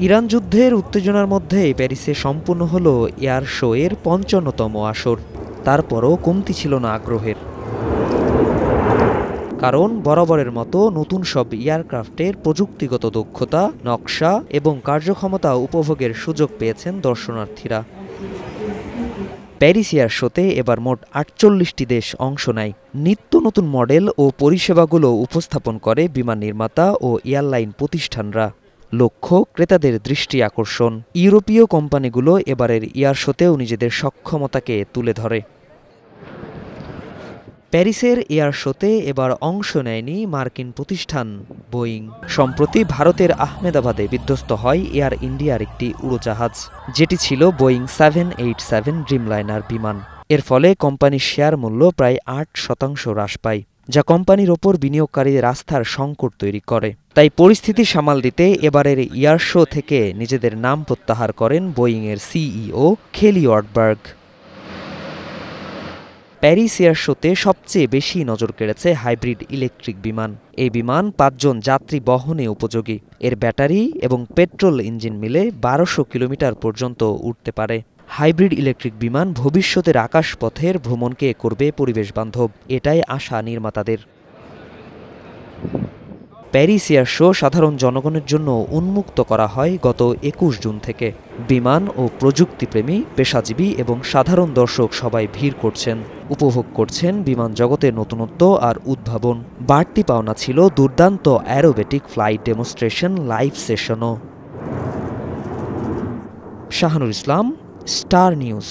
Iran যুদ্ধের উত্তেজনার মধ্যেই প্যারিসে সম্পূর্ণ হলো এয়ার শো এর ৫৫তম আসর। তারপরও কমতি ছিল না আগ্রহের, কারণ বরাবরের মতো নতুন সব এয়ারক্রাফটের প্রযুক্তিগত দক্ষতা, নকশা এবং কার্যক্ষমতা উপভোগের সুযোগ পেয়েছেন দর্শনার্থীরা। প্যারিস এয়ার শোতে এবার মোট ৪৮টি দেশ অংশ নেয়। নিত্য নতুন মডেল ও পরিষেবাগুলো উপস্থাপন করে বিমান নির্মাতা ও এয়ারলাইন প্রতিষ্ঠানরা। লক্ষ্য ক্রেতাদের দৃষ্টি আকর্ষণ। ইউরোপীয় কোম্পানিগুলো এবারের এয়ার শোতেও নিজেদের সক্ষমতাকে তুলে ধরে। প্যারিসের এয়ার শোতে এবার অংশ নেয়নি মার্কিন প্রতিষ্ঠান বোয়িং। সম্প্রতি ভারতের আহমেদাবাদে বিধ্বস্ত হয় এয়ার ইন্ডিয়ার একটি উড়োজাহাজ, যেটি ছিল বোয়িং 787 ড্রিমলাইনার বিমান। এর ফলে কোম্পানির শেয়ার মূল্য প্রায় ৮% হ্রাস পায়, যা কোম্পানির ওপর বিনিয়োগকারীদের আস্থার সংকট তৈরি করে। তাই পরিস্থিতি সামাল দিতে এবারের এয়ার শো থেকে নিজেদের নাম প্রত্যাহার করেন বোয়িংয়ের সিইও কেলি ওয়ার্টবার্গ। প্যারিস এয়ার শোতে সবচেয়ে বেশি নজর কেড়েছে হাইব্রিড ইলেকট্রিক বিমান। এই বিমান ৫ জন যাত্রী বহনে উপযোগী। এর ব্যাটারি এবং পেট্রোল ইঞ্জিন মিলে ১২০০ কিলোমিটার পর্যন্ত উঠতে পারে। হাইব্রিড ইলেকট্রিক বিমান ভবিষ্যতের আকাশপথের ভ্রমণকে করবে পরিবেশ বান্ধব, এটাই আশা নির্মাতাদের। প্যারিস এয়ার শো সাধারণ জনগণের জন্য উন্মুক্ত করা হয় গত ২১ জুন থেকে। বিমান ও প্রযুক্তিপ্রেমী, পেশাজীবী এবং সাধারণ দর্শক সবাই ভিড় করছেন, উপভোগ করছেন বিমান জগতের নতুনত্ব আর উদ্ভাবন। বাড়তি পাওনা ছিল দুর্দান্ত অ্যারোবেটিক ফ্লাইট ডেমনস্ট্রেশন লাইভ সেশনও। Shahanur Islam, star news.